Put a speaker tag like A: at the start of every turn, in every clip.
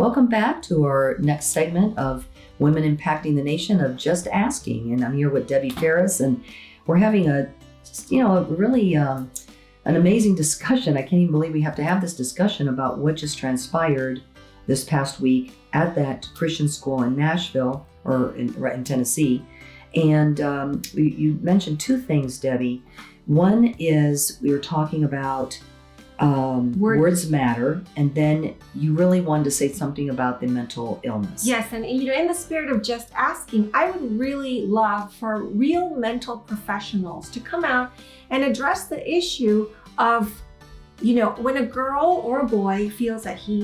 A: Welcome back to our next segment of Women Impacting the Nation of Just Asking. And I'm here with Debbie Ferris, and we're having a really an amazing discussion. I can't even believe we have to have this discussion about what just transpired this past week at that Christian school in Nashville, or in Tennessee. And you mentioned two things, Debbie. One is we were talking about words matter, and then you really wanted to say something about the mental illness.
B: Yes, and in the spirit of just asking, I would really love for real mental professionals to come out and address the issue of, when a girl or a boy feels that he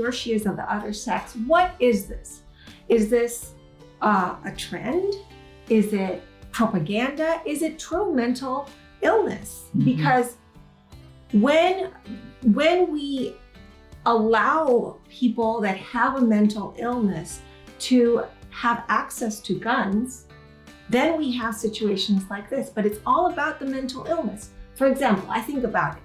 B: or she is of the other sex. What is this? Is this a trend? Is it propaganda? Is it true mental illness? Mm-hmm. Because when we allow people that have a mental illness to have access to guns, then we have situations like this. But it's all about the mental illness. For example, I think about it.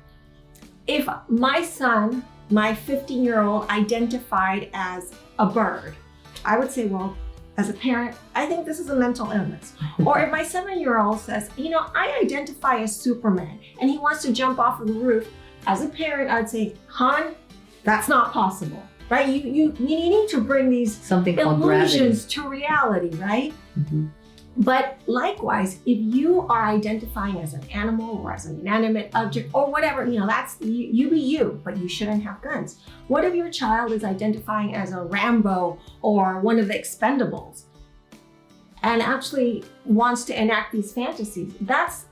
B: If my son, my 15-year-old, identified as a bird, I would say, well, as a parent, I think this is a mental illness. Or if my 7-year-old says, I identify as Superman, and he wants to jump off of the roof, as a parent, I'd say, hon, that's not possible, right? You need to bring these illusions to reality, right? Mm-hmm. But likewise, if you are identifying as an animal or as an inanimate object or whatever, that's you be you, but you shouldn't have guns. What if your child is identifying as a Rambo or one of the Expendables and actually wants to enact these fantasies? That's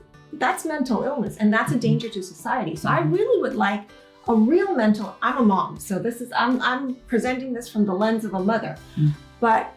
B: mental illness, and that's a danger to society. So I really would like a real I'm a mom, so I'm presenting this from the lens of a mother, but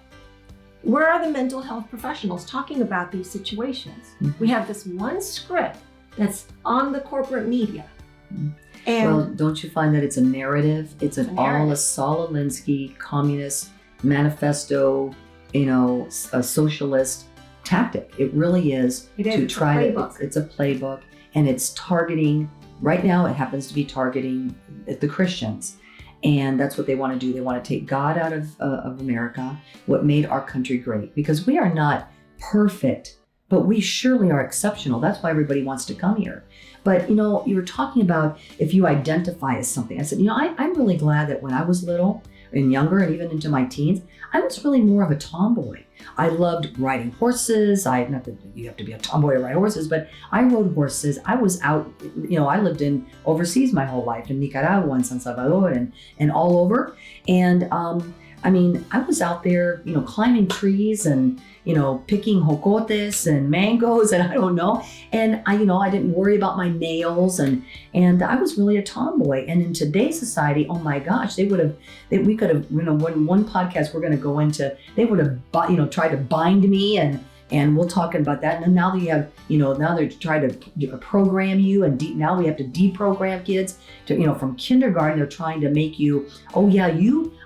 B: where are the mental health professionals talking about these situations? Mm-hmm. We have this one script that's on the corporate media. Mm-hmm. And
A: well, don't you find that it's a narrative? It's all a Saul Alinsky communist manifesto, a socialist tactic. It really is.
B: It's a
A: playbook, and it's targeting. Right now, it happens to be targeting the Christians. And that's what they want to do. They want to take God out of America, what made our country great. Because we are not perfect, but we surely are exceptional. That's why everybody wants to come here. But, you were talking about if you identify as something. I said, I'm really glad that when I was little and younger and even into my teens, I was really more of a tomboy. I loved riding horses. Not that you have to be a tomboy to ride horses, but I rode horses. I was out, I lived overseas my whole life, in Nicaragua and San Salvador and all over. And I was out there, climbing trees and, picking jocotes and mangoes and I don't know. And I didn't worry about my nails and I was really a tomboy. And in today's society, oh my gosh, we could have, one podcast we're going to go into, they would have, tried to bind me and we'll talk about that. And now that you have, now they're trying to program you now we have to deprogram kids to, from kindergarten, they're trying to make you, oh yeah,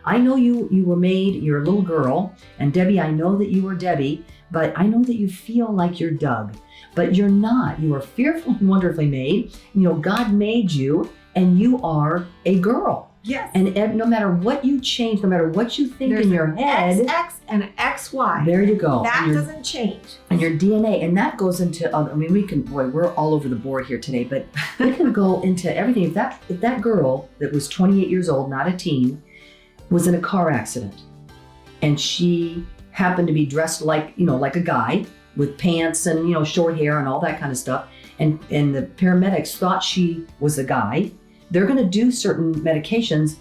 A: I know you were made, you're a little girl, and Debbie, I know that you were Debbie, but I know that you feel like you're Doug, but you're not. You are fearfully and wonderfully made. God made you, and you are a girl.
B: Yes.
A: And no matter what you change, no matter what you think in your head,
B: XX and XY.
A: There you go.
B: That doesn't change.
A: And your DNA, and that goes into, we're all over the board here today, but we can go into everything. If that girl that was 28 years old, not a teen, was in a car accident, and she happened to be dressed like a guy with pants and, short hair and all that kind of stuff, and the paramedics thought she was a guy, they're going to do certain medications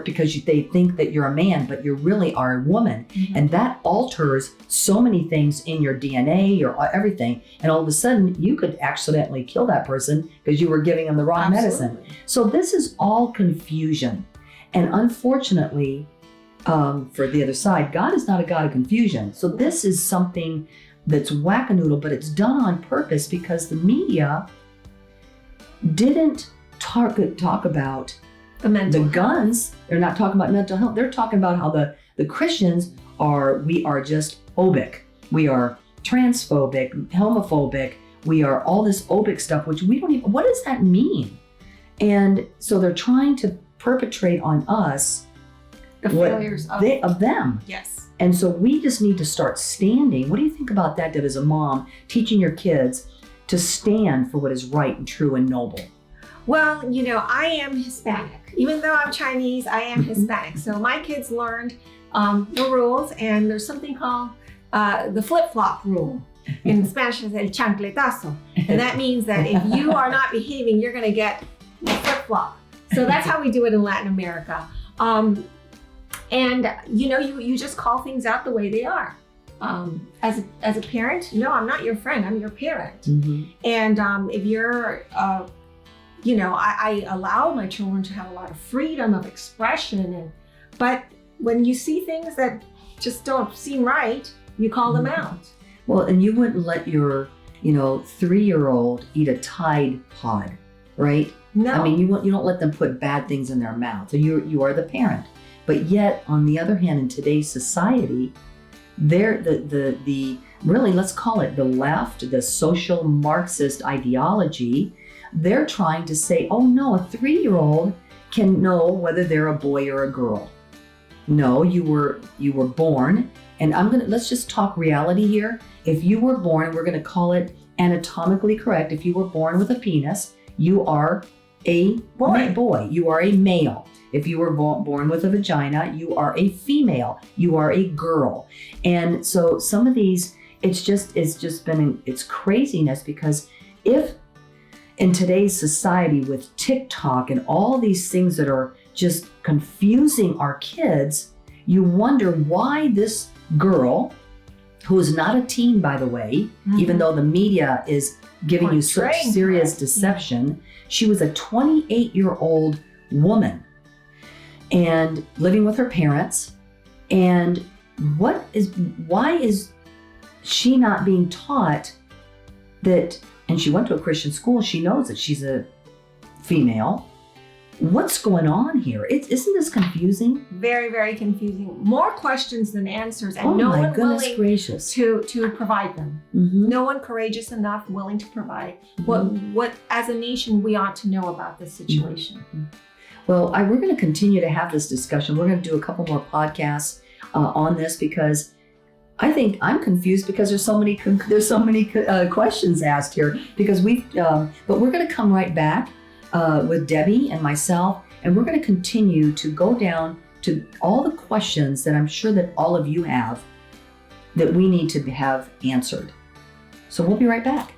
A: because they think that you're a man, but you really are a woman. Mm-hmm. And that alters so many things in your DNA, your everything. And all of a sudden you could accidentally kill that person because you were giving them the wrong medicine. So this is all confusion. And unfortunately, for the other side, God is not a God of confusion. So this is something that's whack-a-noodle, but it's done on purpose because the media didn't talk about the guns. They're not talking about mental health. They're talking about how the Christians we are just phobic. We are transphobic, homophobic. We are all this phobic stuff, which we don't even, what does that mean? And so they're trying to perpetrate on us
B: The failures
A: of them.
B: Yes.
A: And so we just need to start standing. What do you think about that, Deb, as a mom, teaching your kids to stand for what is right and true and noble?
B: Well, I am Hispanic. Even though I'm Chinese, I am Hispanic. So my kids learned the rules, and there's something called the flip-flop rule. In Spanish, it's el chancletazo. And that means that if you are not behaving, you're going to get the flip-flop. So that's how we do it in Latin America. And you just call things out the way they are. As a parent, no, I'm not your friend, I'm your parent. And if you're, I allow my children to have a lot of freedom of expression, but when you see things that just don't seem right, you call them out.
A: Well, and you wouldn't let your, 3-year-old eat a Tide Pod, right?
B: No.
A: I mean, you don't let them put bad things in their mouth. So you are the parent. But yet, on the other hand, in today's society, they're the really, let's call it the left, the social Marxist ideology. They're trying to say, oh no, a 3-year-old can know whether they're a boy or a girl. No, you were born, and let's just talk reality here. If you were born, and we're gonna call it anatomically correct, if you were born with a penis, you are a boy. You are a male. If you were born with a vagina, you are a female. You are a girl. And so some of these, it's craziness, because if in today's society with TikTok and all these things that are just confusing our kids, you wonder why this girl, who is not a teen, by the way, even though the media is giving you such serious deception, she was a 28-year-old woman and living with her parents. And why is she not being taught that, and she went to a Christian school, she knows that she's a female. What's going on here? Isn't this confusing?
B: Very, very confusing. More questions than answers, and
A: no one willing
B: gracious. to provide them. No one courageous enough, willing to provide what as a nation we ought to know about this situation.
A: Well, we're going to continue to have this discussion. We're going to do a couple more podcasts on this, because I think I'm confused, because there's so many questions asked here. Because but we're going to come right back with Debbie and myself, and we're going to continue to go down to all the questions that I'm sure that all of you have that we need to have answered. So we'll be right back.